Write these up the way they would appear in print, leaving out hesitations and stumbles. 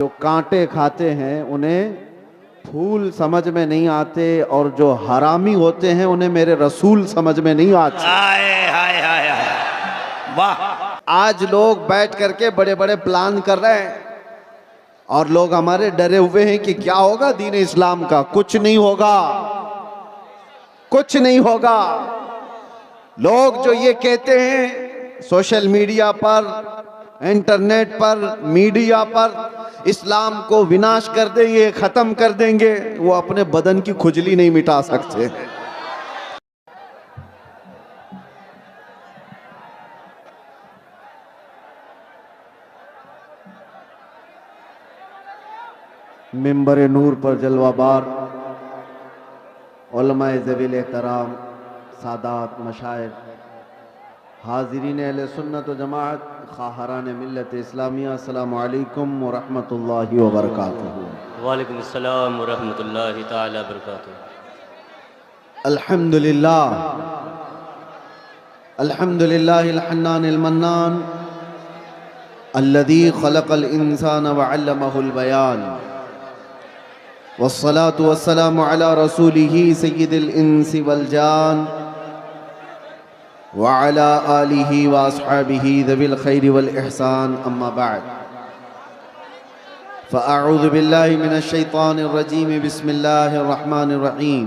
जो कांटे खाते हैं उन्हें फूल समझ में नहीं आते, और जो हरामी होते हैं उन्हें मेरे रसूल समझ में नहीं आते। हाय हाय हाय हाय, वाह। आज लोग बैठ करके बड़े बड़े प्लान कर रहे हैं और लोग हमारे डरे हुए हैं कि क्या होगा दीन इस्लाम का। कुछ नहीं होगा, कुछ नहीं होगा। लोग जो ये कहते हैं सोशल मीडिया पर, इंटरनेट पर, मीडिया पर, इस्लाम को विनाश कर देंगे, खत्म कर देंगे, वो अपने बदन की खुजली नहीं मिटा सकते। मिंबर नूर पर जलवाबार उलमाए ज़वील एहतराम, सादात, मशाइख, हाज़रीन अहले सुन्नत व जमाअत, ख़ाहरान मिल्लत इस्लामिया, अस्सलामु अलैकुम व रहमतुल्लाहि व बरकातुहू। वालेकुम अस्सलाम व रहमतुल्लाहि ताला बरकातुहू। अल्हम्दुलिल्लाह, अल्हम्दुलिल्लाहिल हन्नानिल मन्नान, अल्लज़ी ख़लक़ल इंसान व अल्लमहुल बयान, वस्सलातु वस्सलामु अला रसूलिही सय्यिदिल इंसी वल जान, व अला आलिही व अस्हाबिही ज़विल खैरि वल इहसान, अम्मा बअद। फ़अऊज़ु बिल्लाहि मिनश शैतानिर रजीम, बिस्मिल्लाहिर रहमानिर रहीम।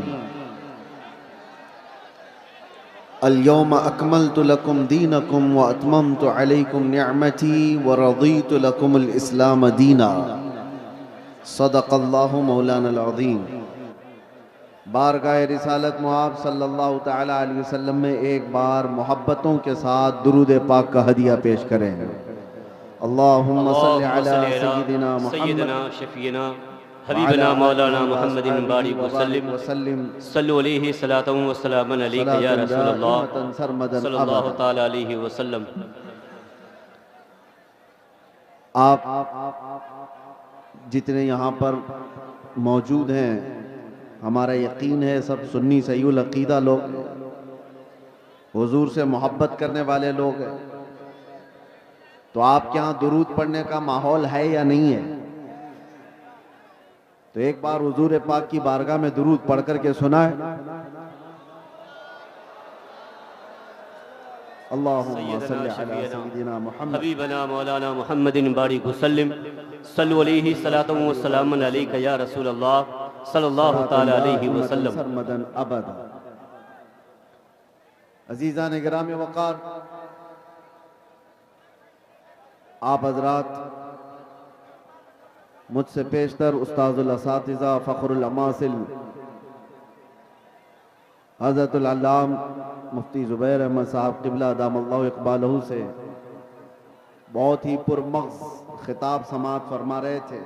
अल-यौम अकमलतु लकुम दीनकुम व अतममतु अलैकुम निअमती व रज़ीतु लकुमुल इस्लाम दीना। सदक़ल्लाहु मौलानल अज़ीम। बारगाह रिसालत मुआब सल्लल्लाहु तआला अलैहि वसल्लम में एक बार मोहब्बतों के साथ दुरूद पाक का हदिया पेश करें। अल्लाहुम्मा सल्लि अला सय्यिदिना मुहम्मद शफीना हबीबना मौलाना मुहम्मदिन बारिक वसल्लिम सल्लु अलैहि सलातन व सलामन अलैका या रसूलल्लाह सल्लल्लाहु तआला अलैहि वसल्लम। आप जितने यहाँ पर मौजूद हैं, हमारा यकीन है सब सुन्नी सहीउल अकीदा लोग, हुजूर से मोहब्बत करने वाले लोग हैं। तो आपके यहाँ दुरूद पढ़ने का माहौल है या नहीं है? तो एक बार हुजूर पाक की बारगाह में दुरूद पढ़ करके सुनाए। अल्लाहुम्मा सल्लि अला सय्यिदिना मुहम्मद हबीबना मौलाना मुहम्मदिन बारिक वसल्लिम सल्लु अलैहि सलातन व सलामन अलैका या रसूलल्लाह सल्लल्लाहु तआला अलैहि वसल्लम। सरमदन अबदा। अजीज़ान गिरामी वक़ार, आप हज़रात मुझसे पेशतर उस्ताजुल असातिज़ा फ़ख्रुल अमासिल हज़रतुल अल्लाम मुफ्ती ज़ुबैर अहमद साहब क़िबला दामल्लाहु इक़बालहू से बहुत ही पुरमग़ज़ खिताब समाअत फरमा रहे थे।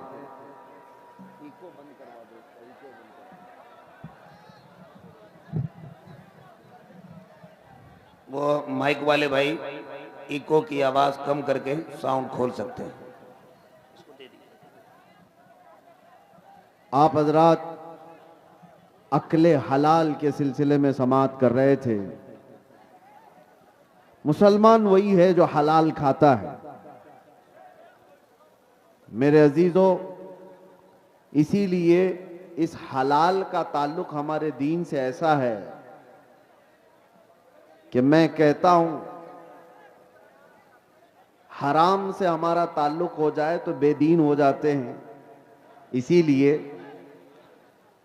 वो माइक वाले भाई इको की आवाज कम करके साउंड खोल सकते हैं। आप हजरात अक्ले हलाल के सिलसिले में समाअत कर रहे थे। मुसलमान वही है जो हलाल खाता है। मेरे अजीजों, इसीलिए इस हलाल का ताल्लुक हमारे दीन से ऐसा है कि मैं कहता हूं हराम से हमारा ताल्लुक हो जाए तो बेदीन हो जाते हैं। इसीलिए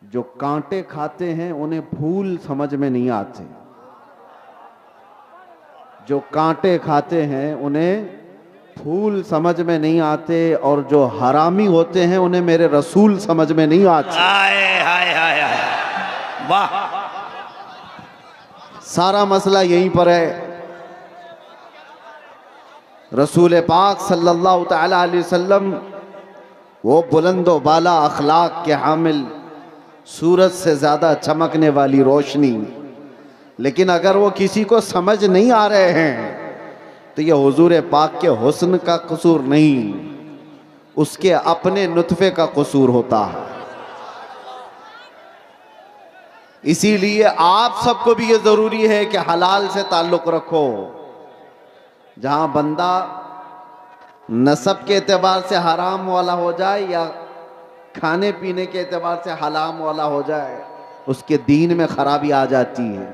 जो कांटे खाते हैं उन्हें फूल समझ में नहीं आते। जो कांटे खाते हैं उन्हें फूल समझ में नहीं आते, और जो हरामी होते हैं उन्हें मेरे रसूल समझ में नहीं आते। हाय हाय हाय हाय, वाह। सारा मसला यहीं पर है। रसूल पाक सल्लल्लाहु तआला अलैहि वसल्लम वो बुलंदो बाला अखलाक के हामिल, सूरज से ज्यादा चमकने वाली रोशनी, लेकिन अगर वो किसी को समझ नहीं आ रहे हैं तो ये हुजूर पाक के हुस्न का कसूर नहीं, उसके अपने नुत्फे का कसूर होता है। इसीलिए आप सबको भी ये जरूरी है कि हलाल से ताल्लुक रखो। जहां बंदा नसब के एतबार से हराम वाला हो जाए या खाने पीने के एतबार से हलाम वाला हो जाए, उसके दीन में खराबी आ जाती है।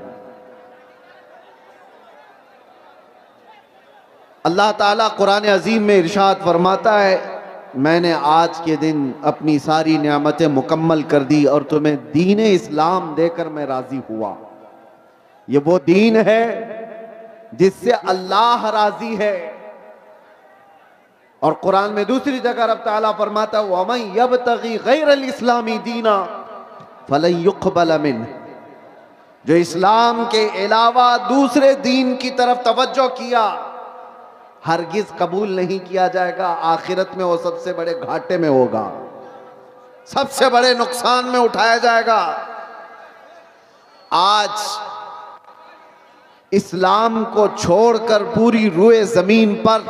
अल्लाह ताला कुरान अजीम में इरशाद फरमाता है, मैंने आज के दिन अपनी सारी नियामतें मुकम्मल कर दी और तुम्हें दीन इस्लाम देकर मैं राजी हुआ। ये वो दीन है जिससे अल्लाह राजी है। और कुरान में दूसरी जगह रब ताला फरमाता है, वमन यब्तगी गैरल इस्लामी दीना फलन युक़बल मिन्ह, जो इस्लाम के अलावा दूसरे दीन की तरफ तवज्जो किया हरगिज कबूल नहीं किया जाएगा। आखिरत में वो सबसे बड़े घाटे में होगा, सबसे बड़े नुकसान में उठाया जाएगा। आज इस्लाम को छोड़कर पूरी रूए जमीन पर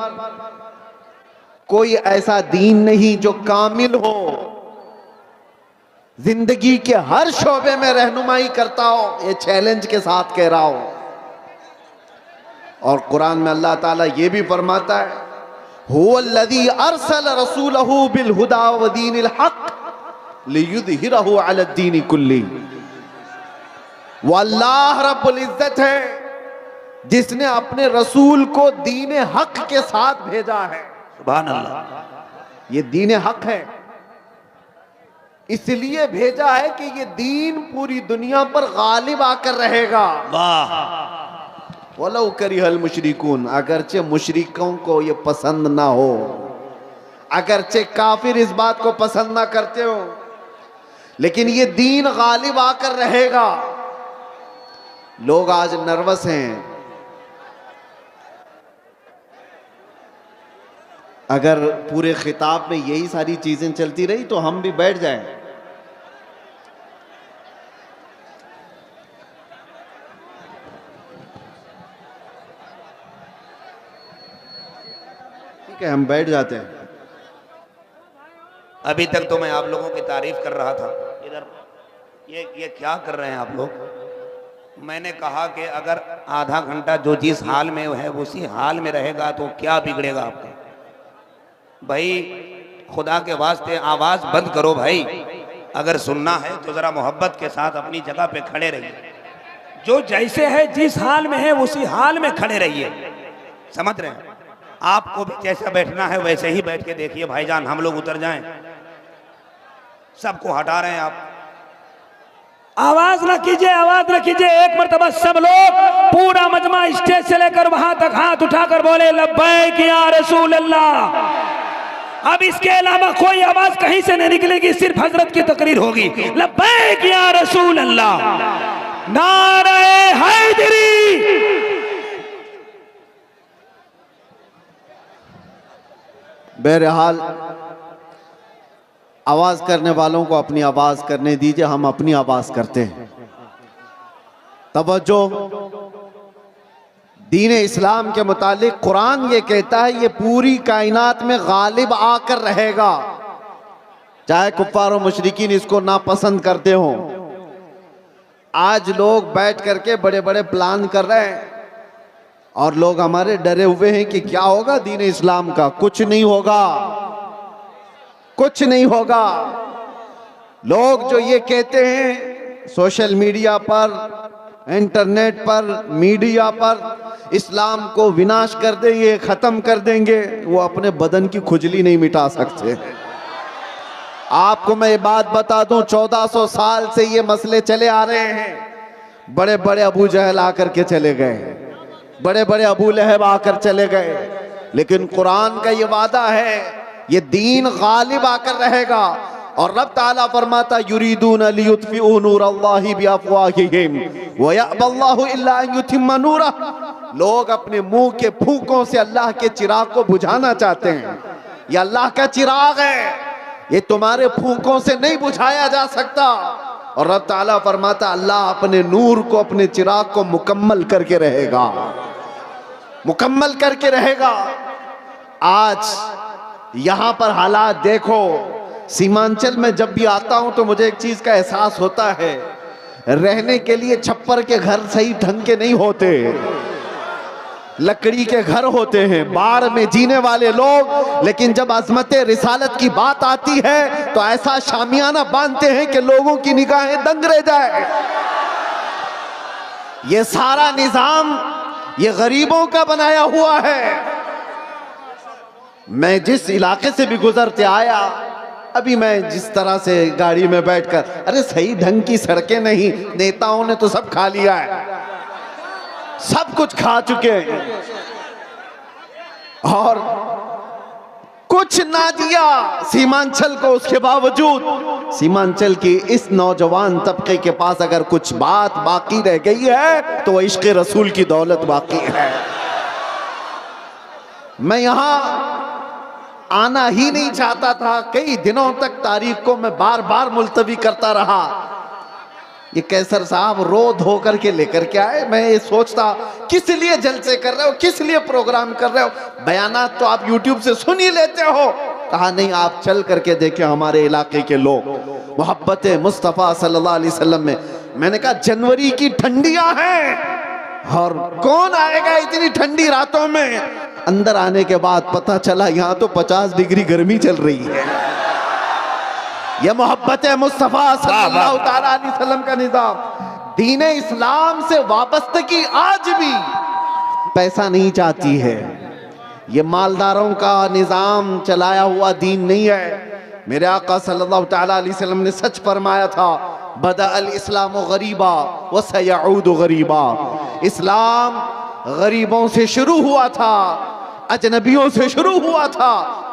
कोई ऐसा दीन नहीं जो कामिल हो, जिंदगी के हर शोबे में रहनुमाई करता हो। ये चैलेंज के साथ कह रहा हूं। और कुरान में अल्लाह ताला ये भी फरमाता है, हुवल्लज़ी अरसल रसूलहू बिल हुदा व दीनिल हक लियुज़हिरहू अला दीनि कुल्ली। वो अल्लाह रब्बुल इज्जत है जिसने अपने रसूल को दीन हक के साथ भेजा है। सुभान अल्लाह। ये दीन हक है, इसलिए भेजा है कि ये दीन पूरी दुनिया पर गालिब आकर रहेगा। वाह। वलौ करिहल मुशरिकून, अगरचे मुशरिकों को ये पसंद ना हो, अगरचे काफिर इस बात को पसंद ना करते हो, लेकिन ये दीन गालिब आकर रहेगा। लोग आज नर्वस हैं। अगर पूरे खिताब में यही सारी चीजें चलती रही तो हम भी बैठ जाएं। ठीक है, हम बैठ जाते हैं। अभी तक तो मैं आप लोगों की तारीफ कर रहा था। इधर ये क्या कर रहे हैं आप लोग? मैंने कहा कि अगर आधा घंटा जो जिस हाल में है उसी हाल में रहेगा तो क्या बिगड़ेगा आपका? भाई खुदा के वास्ते आवाज बंद करो भाई। अगर सुनना है तो जरा मोहब्बत के साथ अपनी जगह पे खड़े रहिए। जो जैसे है जिस हाल में है उसी हाल में खड़े रहिए। समझ रहे हैं? आपको भी जैसा बैठना है वैसे ही बैठ के देखिए भाईजान। हम लोग उतर जाएं। सबको हटा रहे हैं आप। आवाज न कीजिए, आवाज न कीजिए। एक मर्तबा सब लोग, पूरा मजमा स्टेज से लेकर वहां तक हाथ उठाकर बोले लब्बैक या रसूल अल्लाह। अब इसके अलावा कोई आवाज कहीं से नहीं निकलेगी, सिर्फ हजरत की तकरीर होगी। लब्बैक या रसूल अल्लाह, नारे हैदरी। बहरहाल आवाज करने वालों को अपनी आवाज करने दीजिए, हम अपनी आवाज करते हैं। तवज्जो। दीन इस्लाम के मुतालिक कुरान ये कहता है ये पूरी कायनात में गालिब आकर रहेगा, चाहे कुफ्फार और मुशरिकीन इसको नापसंद करते हो। आज लोग बैठ करके बड़े बड़े प्लान कर रहे हैं और लोग हमारे डरे हुए हैं कि क्या होगा दीन इस्लाम का। कुछ नहीं होगा, कुछ नहीं होगा। लोग जो ये कहते हैं सोशल मीडिया पर, इंटरनेट पर, मीडिया पर इस्लाम को विनाश कर देंगे, खत्म कर देंगे, वो अपने बदन की खुजली नहीं मिटा सकते। आपको मैं ये बात बता दूं, 1400 साल से ये मसले चले आ रहे हैं। बड़े बड़े अबू जहल आकर के चले गए, बड़े बड़े अबू लहब आकर चले गए, लेकिन कुरान का ये वादा है ये दीन गालिब आकर रहेगा। और रब ताला फरमाता युरीदून लियुत्फिउ नूरल्लाहि बिअफ़वाहिहिम व यअबल्लाहु इल्ला अन युतिम्मा नूरह। लोग अपने मुंह के फूंकों से अल्लाह के चिराग को बुझाना चाहते हैं। ये अल्लाह का चिराग है, ये तुम्हारे फूंकों से नहीं बुझाया जा सकता। और रब ताला फरमाता अल्लाह अपने नूर को, अपने चिराग को मुकम्मल करके रहेगा, मुकम्मल करके रहेगा। आज यहां पर हालात देखो। सीमांचल में जब भी आता हूं तो मुझे एक चीज का एहसास होता है, रहने के लिए छप्पर के घर सही ढंग के नहीं होते। लकड़ी के घर होते हैं, बाढ़ में जीने वाले लोग, लेकिन जब अजमत रिसालत की बात आती है तो ऐसा शामियाना बांधते हैं कि लोगों की निगाहें दंग रह जाए। ये सारा निजाम ये गरीबों का बनाया हुआ है। मैं जिस इलाके से भी गुजरते आया, अभी मैं जिस तरह से गाड़ी में बैठकर, अरे सही ढंग की सड़कें नहीं, नेताओं ने तो सब खा लिया है, सब कुछ खा चुके हैं और कुछ ना दिया सीमांचल को। उसके बावजूद सीमांचल की इस नौजवान तबके के पास अगर कुछ बात बाकी रह गई है तो वह इश्क रसूल की दौलत बाकी है। मैं यहां आना ही नहीं चाहता था, कई दिनों तक तारीख को मैं बार बार मुलतवी करता रहा। ये कैसर साहब रो धो करके लेकर के आए, मैं ये सोचता किस लिए जलसे कर रहे हो, किस लिए प्रोग्राम कर रहे हो, बयानात तो आप यूट्यूब से सुन ही लेते हो। कहा नहीं, आप चल करके देखें हमारे इलाके के लोग मोहब्बत मुस्तफ़ा सल्लल्लाहु अलैहि वसल्लम में। मैंने कहा जनवरी की ठंडियां हैं और कौन आएगा इतनी ठंडी रातों में। अंदर आने के बाद पता चला यहां तो 50 डिग्री गर्मी चल रही है। यह मोहब्बत मुस्तफ़ा सल्लल्लाहु ताला अलैहि वसल्लम का निज़ाम, दीन इस्लाम से वाबस्तगी आज भी पैसा नहीं चाहती है। ये मालदारों का निज़ाम चलाया हुआ दीन नहीं है। मेरे आका सल्लल्लाहु ताला अलैहि वसल्लम ने सच फरमाया था, बदा अल इस्लाम गरीबा व सयऊद गरीबा। इस्लाम गरीबों से शुरू हुआ था, अजनबियों से शुरू हुआ था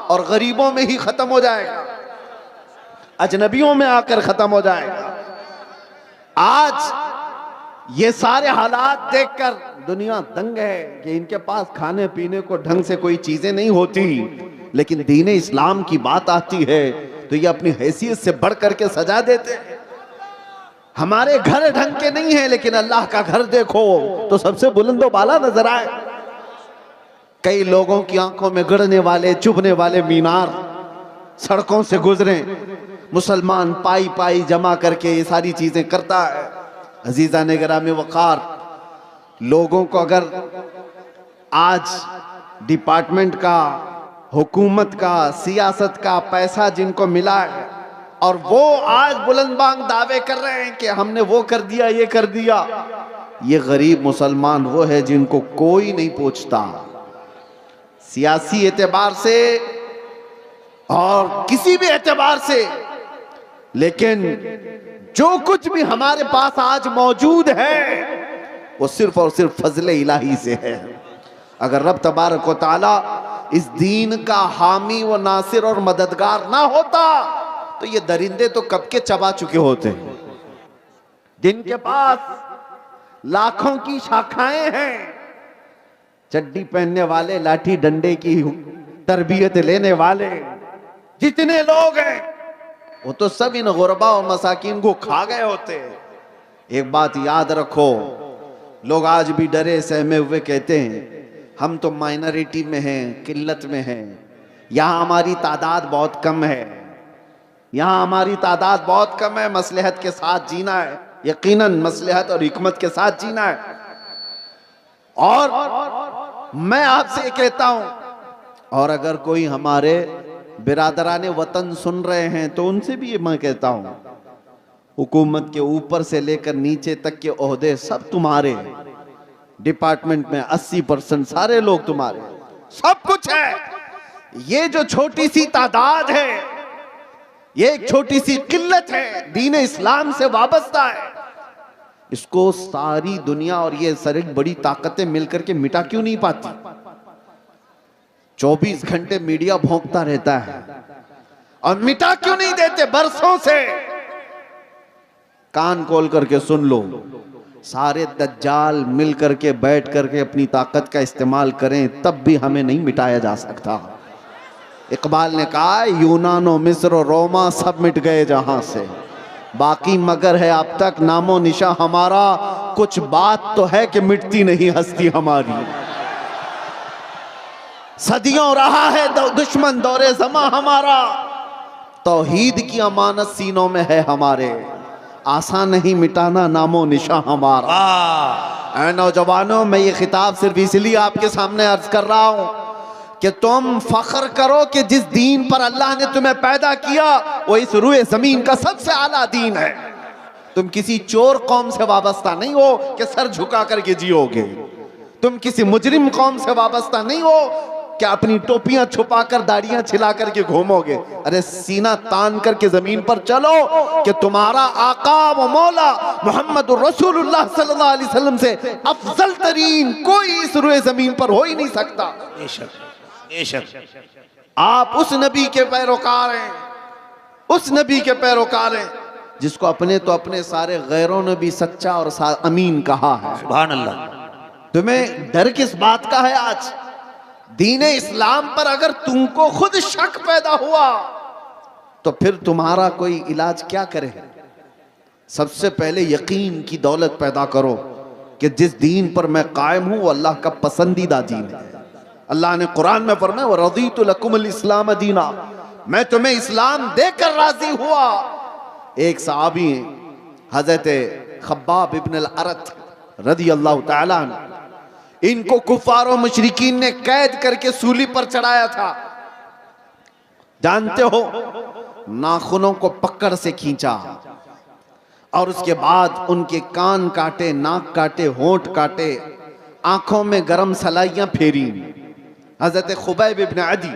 और गरीबों में ही खत्म हो जाएगा, अजनबियों में आकर खत्म हो जाएगा। आज ये सारे हालात देखकर दुनिया दंग है कि इनके पास खाने पीने को ढंग से कोई चीजें नहीं होती, लेकिन दीन इस्लाम की बात आती है तो ये अपनी हैसियत से बढ़ करके सजा देते हैं। हमारे घर ढंग के नहीं है, लेकिन अल्लाह का घर देखो तो सबसे बुलंदो बाला नजर आए। कई लोगों की आंखों में गड़ने वाले चुभने वाले मीनार सड़कों से गुजरे, मुसलमान पाई पाई जमा करके ये सारी चीजें करता है। अजीजा ने गिरामे वक़ार, लोगों को अगर आज डिपार्टमेंट का, हुकूमत का, सियासत का पैसा जिनको मिला है और वो आज बुलंदबांग दावे कर रहे हैं कि हमने वो कर दिया, ये कर दिया, ये गरीब मुसलमान वो है जिनको कोई नहीं पूछता सियासी एतबार से और किसी भी एतबार से। लेकिन जो कुछ भी हमारे पास आज मौजूद है वो सिर्फ और सिर्फ फजल इलाही से है। अगर रब तबारक व तआला इस दीन का हामी व नासिर और मददगार ना होता तो ये दरिंदे तो कब के चबा चुके होते। जिनके पास लाखों की शाखाएं हैं, चड्डी पहनने वाले, लाठी डंडे की तरबियत लेने वाले जितने लोग हैं, वो तो सब इन गुरबा और मसाकिन को खा गए होते। एक बात याद रखो, लोग आज भी डरे सहमे हुए कहते हैं हम तो माइनॉरिटी में हैं, किल्लत में हैं, यहाँ हमारी तादाद बहुत कम है, यहाँ हमारी तादाद बहुत कम है, मसलहत के साथ जीना है, यकीनन मसलहत और हिकमत के साथ जीना है। और मैं आपसे कहता हूं, और अगर कोई हमारे बिरादराने वतन सुन रहे हैं तो उनसे भी ये मैं कहता हूं, हुकूमत के ऊपर से लेकर नीचे तक के ओहदे सब तुम्हारे, डिपार्टमेंट में 80% सारे लोग तुम्हारे, सब कुछ है। ये जो छोटी सी तादाद है, ये एक छोटी सी किल्लत है, दीन इस्लाम से वाबस्ता है, इसको सारी दुनिया और ये सारी बड़ी ताकतें मिलकर के मिटा क्यों नहीं पाती। 24 घंटे मीडिया भौंकता रहता है और मिटा क्यों नहीं देते बरसों से। कान खोल करके सुन लो, सारे दज्जाल मिल करके बैठ करके अपनी ताकत का इस्तेमाल करें तब भी हमें नहीं मिटाया जा सकता। इकबाल ने कहा यूनानो मिस्र और रोमा सब मिट गए जहां से, बाकी मगर है अब तक नामो निशा हमारा, कुछ बात तो है कि मिटती नहीं हस्ती हमारी। सदियों रहा है दुश्मन दौरे ज़मा हमारा, तौहीद की अमानत सीनों में है हमारे, आसान नहीं मिटाना नामो निशा हमारा। ऐ नौजवानों, मैं ये खिताब सिर्फ इसलिए आपके सामने अर्ज कर रहा हूं कि तुम फख्र करो कि जिस दीन पर अल्लाह ने तुम्हें पैदा किया वो इस रूए जमीन का सबसे आला दीन है। तुम किसी चोर कौम से वाबस्ता नहीं हो कि सर झुका करके जियोगे। तुम किसी मुजरिम कौम से वाबस्ता नहीं हो कि अपनी टोपियां छुपाकर दाढ़ियां छिला करके घूमोगे। अरे सीना तान करके जमीन पर चलो कि तुम्हारा आका व मौला मोहम्मद रसूलुल्लाह सल्लल्लाहु अलैहि वसल्लम से अफजल तरीन कोई इस रूए जमीन पर हो ही नहीं सकता। आप उस नबी के पैरोकार हैं, उस नबी के पैरोकार हैं जिसको अपने तो अपने सारे गैरों ने भी सच्चा और अमीन कहा है। सुभान अल्लाह। तुम्हें डर किस बात का है? आज दीने इस्लाम पर अगर तुमको खुद शक पैदा हुआ तो फिर तुम्हारा कोई इलाज क्या करे? सबसे पहले यकीन की दौलत पैदा करो कि जिस दीन पर मैं कायम हूं वो अल्लाह का पसंदीदा दीन है। अल्लाह ने कुरान में फरमाया व रज़ीतु लकुमुल इस्लाम दीना, मैं तुम्हें इस्लाम देकर राजी हुआ। एक सहाबी हजरत खब्बाब इब्न अल-अरत रज़ी अल्लाह तआला अन्हु, इनको कुफार और मुशरिकीन ने कैद करके सूली पर चढ़ाया था। जानते हो, नाखूनों को पकड़ से खींचा और उसके बाद उनके कान काटे, नाक काटे, होंठ काटे, आंखों में गरम सलाइयां फेरी हजरत खुबैब इब्न अदी,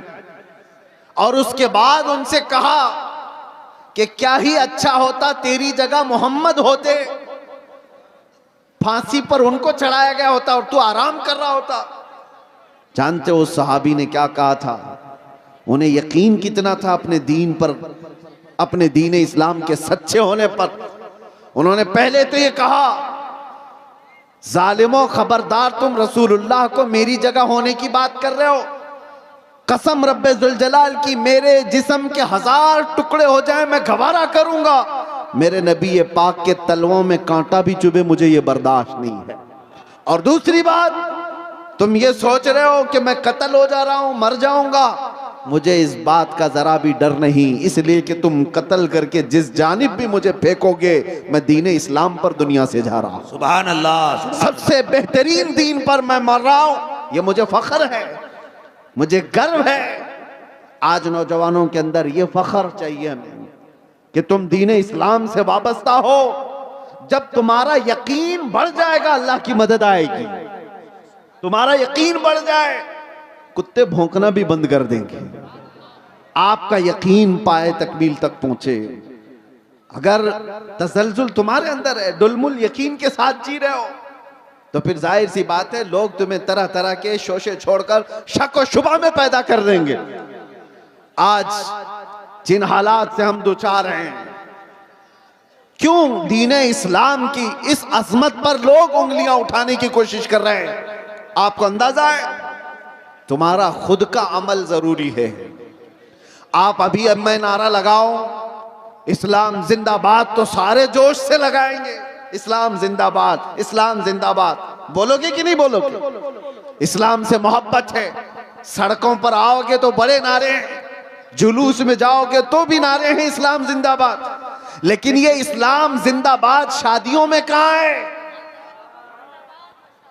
और उसके बाद उनसे कहा कि क्या ही अच्छा होता तेरी जगह मोहम्मद होते, फांसी पर उनको चढ़ाया गया होता और तू आराम कर रहा होता। जानते हो उस सहाबी ने क्या कहा था? उन्हें यकीन कितना था अपने दीन पर, अपने दीन इस्लाम के सच्चे होने पर। उन्होंने पहले तो ये कहा, जालिमों खबरदार, तुम रसूलुल्लाह को मेरी जगह होने की बात कर रहे हो। कसम रब्बे जुल जलाल की, मेरे जिस्म के 1000 टुकड़े हो जाए मैं गवारा करूंगा, मेरे नबी पाक के तलवों में कांटा भी चुभे, मुझे ये बर्दाश्त नहीं है। और दूसरी बात, तुम ये सोच रहे हो कि मैं कत्ल हो जा रहा हूं, मर जाऊंगा, मुझे इस बात का जरा भी डर नहीं, इसलिए कि तुम कत्ल करके जिस जानिब भी मुझे फेंकोगे मैं दीने इस्लाम पर दुनिया से जा रहा हूं। सुभान अल्लाह। सबसे बेहतरीन दीन पर मैं मर रहा हूं, ये मुझे फख्र है, मुझे गर्व है। आज नौजवानों के अंदर ये फख्र चाहिए हमें कि तुम दीने इस्लाम से वाबस्ता हो। जब तुम्हारा यकीन बढ़ जाएगा अल्लाह की मदद आएगी। तुम्हारा यकीन बढ़ जाए, कुत्ते भौंकना भी बंद कर देंगे। आपका यकीन पाए तकमील तक पहुंचे। अगर तसलजुल तुम्हारे अंदर है, डुलमुल यकीन के साथ जी रहे हो, तो फिर जाहिर सी बात है लोग तुम्हें तरह तरह के शोशे छोड़कर शक और शुबा में पैदा कर देंगे। आज जिन हालात से हम दुचार हैं, क्यों दीने इस्लाम की इस अजमत पर लोग उंगलियां उठाने की कोशिश कर रहे हैं? आपको अंदाजा है? तुम्हारा खुद का अमल जरूरी है। आप अभी अब मैं नारा लगाओ इस्लाम जिंदाबाद तो सारे जोश से लगाएंगे, इस्लाम जिंदाबाद, इस्लाम जिंदाबाद, बोलोगे कि नहीं बोलोगे? इस्लाम से मोहब्बत है। सड़कों पर आओगे तो बड़े नारे हैं, जुलूस में जाओगे तो भी नारे हैं इस्लाम जिंदाबाद। लेकिन ये इस्लाम जिंदाबाद शादियों में कहां है?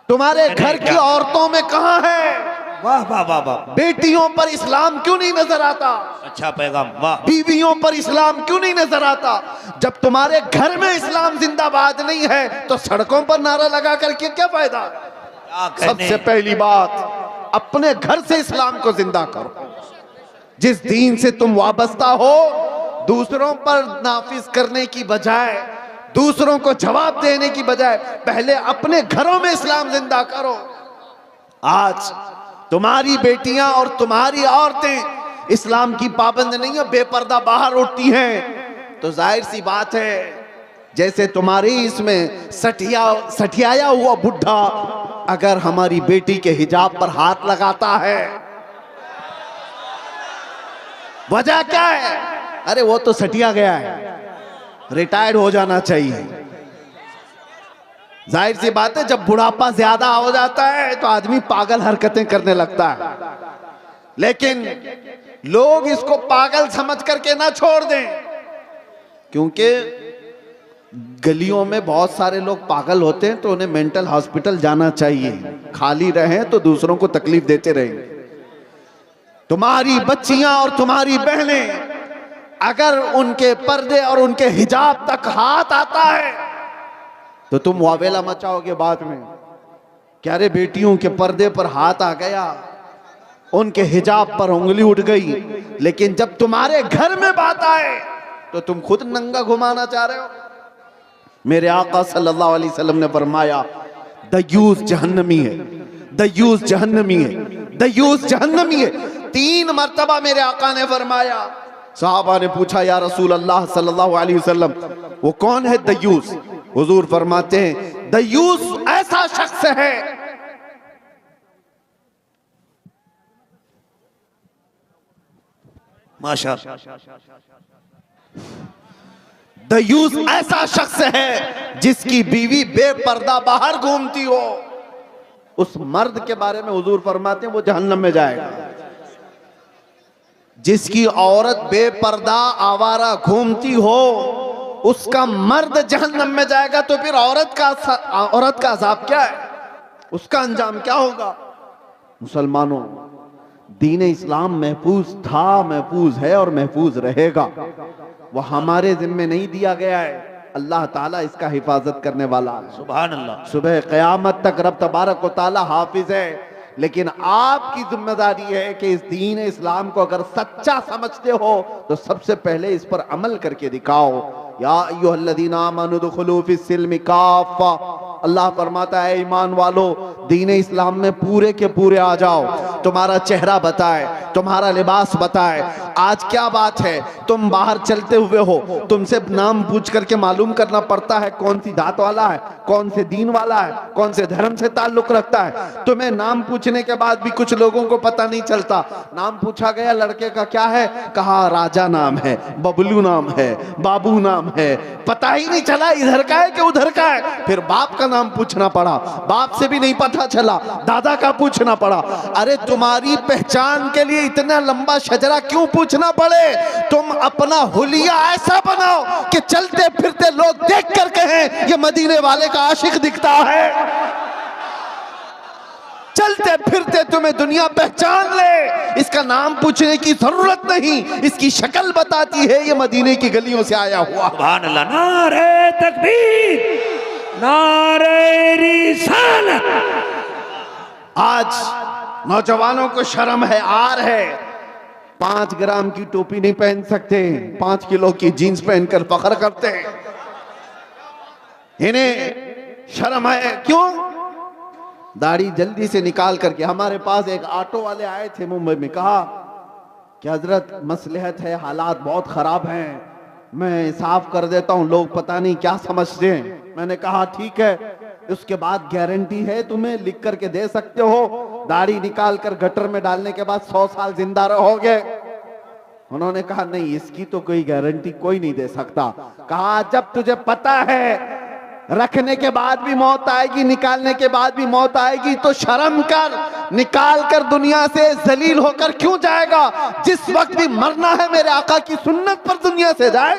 तुम्हारे घर की औरतों में कहां है? वाह वाह वाह वाह। बेटियों पर इस्लाम क्यों नहीं नजर आता? अच्छा पैगाम, वाह। बीवियों पर इस्लाम क्यों नहीं नजर आता? जब तुम्हारे घर में इस्लाम जिंदाबाद नहीं है तो सड़कों पर नारा लगा करके क्या फायदा? सबसे पहली बात, अपने घर से इस्लाम को जिंदा करो। जिस दीन से तुम वाबस्ता हो, दूसरों पर नाफिज करने की बजाय, दूसरों को जवाब देने की बजाय पहले अपने घरों में इस्लाम जिंदा करो। आज तुम्हारी बेटियां और तुम्हारी औरतें इस्लाम की पाबंद नहीं है, बेपर्दा बाहर उठती हैं, तो जाहिर सी बात है जैसे तुम्हारी इसमें सठियाया हुआ बुढ़ा अगर हमारी बेटी के हिजाब पर हाथ लगाता है, वजह क्या है? अरे वो तो सटिया गया है, रिटायर्ड हो जाना चाहिए। जाहिर सी बात है जब बुढ़ापा ज्यादा हो जाता है तो आदमी पागल हरकतें करने लगता है। लेकिन लोग इसको पागल समझ करके ना छोड़ दें, क्योंकि गलियों में बहुत सारे लोग पागल होते हैं तो उन्हें मेंटल हॉस्पिटल जाना चाहिए, खाली रहें तो दूसरों को तकलीफ देते रहेंगे। तुम्हारी बच्चियां और तुम्हारी बहनें अगर उनके पर्दे और उनके हिजाब तक हाथ आता है तो तुम वावेला मचाओगे बाद में, क्या रे बेटियों के पर्दे पर हाथ आ गया, उनके हिजाब पर उंगली उठ गई, लेकिन जब तुम्हारे घर में बात आए तो तुम खुद नंगा घुमाना चाह रहे हो। मेरे आका सल्लल्लाहु अलैहि वसल्लम ने फरमाया दयूस जहन्नमी है, दयूस जहन्नमी है, दयूस जहन्नमी है। 3 मर्तबा मेरे आका ने फरमाया। सहाबा ने पूछा या रसूल अल्लाह सल्लल्लाहु अलैहि वसल्लम वो कौन है दयूस? हुजूर फरमाते हैं दयूस ऐसा शख्स है दयूस ऐसा शख्स है जिसकी बीवी बेपर्दा बाहर घूमती हो। उस मर्द के बारे में हुजूर फरमाते हैं वो जहन्नम में जाएगा। जिसकी औरत बेपर्दा आवारा घूमती हो उसका मर्द जहन्नम में जाएगा। तो फिर औरत का अज़ाब क्या है, उसका अंजाम क्या होगा? मुसलमानों, दीन इस्लाम महफूज था, महफूज है और महफूज रहेगा। वो हमारे जिम्मे नहीं दिया गया है, अल्लाह ताला इसका हिफाजत करने वाला है। सुभान अल्लाह। सुबह क़यामत तक रब तबारक व तआला हाफिज है, लेकिन आपकी जिम्मेदारी है कि इस दीन इस्लाम को अगर सच्चा समझते हो तो सबसे पहले इस पर अमल करके दिखाओ। या अय्युहल्लज़ीना आमनू उदखुलू फिस्सिल्मि काफ़ा, अल्लाह फरमाता है ईमान वालो दीन इस्लाम में पूरे के पूरे आ जाओ। तुम्हारा चेहरा बताए, तुम्हारा लिबास बताए। आज क्या बात है, तुम बाहर चलते हुए हो, तुमसे नाम पूछ करके मालूम करना पड़ता है कौन सी जात वाला है, कौन से दीन वाला है, कौन से धर्म से ताल्लुक रखता है। तुम्हें नाम पूछने के बाद भी कुछ लोगों को पता नहीं चलता। नाम पूछा गया लड़के का क्या है, कहा राजा नाम है, बबलू नाम है, बाबू नाम है, पता ही नहीं चला इधर का है कि उधर का है। फिर बाप का नाम पूछना पड़ा, बाप से भी नहीं पता चला, दादा का पूछना पड़ा। अरे तुम्हारी पहचान के लिए इतना लंबा शजरा क्यों पूछना पड़े? तुम अपना हुलिया ऐसा बनाओ कि चलते फिरते लोग देख कर कहें ये मदीने वाले का आशिक दिखता है। चलते फिरते तुम्हें दुनिया पहचान ले, इसका नाम पूछने की जरूरत नहीं, इसकी शक्ल बताती है ये मदीने की गलियों से आया हुआ। सुभान अल्लाह। नारे तकबीर, नारे रिसालत। आज नौजवानों को शर्म है, आर है। 5 ग्राम की टोपी नहीं पहन सकते, 5 किलो की जीन्स पहनकर फख्र करते हैं। इन्हें शर्म है, क्यों? दाढ़ी जल्दी से निकाल करके। हमारे पास एक ऑटो वाले आए थे मुंबई में, कहा कि हजरत मसलहत है, हालात बहुत खराब हैं, मैं साफ कर देता हूं, लोग पता नहीं क्या समझते हैं। मैंने कहा ठीक है, उसके बाद गारंटी है, तुम्हें लिख करके दे सकते हो, दाढ़ी निकाल कर गटर में डालने के बाद 100 साल जिंदा रहोगे। उन्होंने कहा नहीं, इसकी तो कोई गारंटी कोई नहीं दे सकता। कहा जब तुझे पता है रखने के बाद भी मौत आएगी, निकालने के बाद भी मौत आएगी, तो शर्म कर, निकाल कर दुनिया से जलील होकर क्यों जाएगा? जिस वक्त भी मरना है मेरे आका की सुन्नत पर दुनिया से जाए।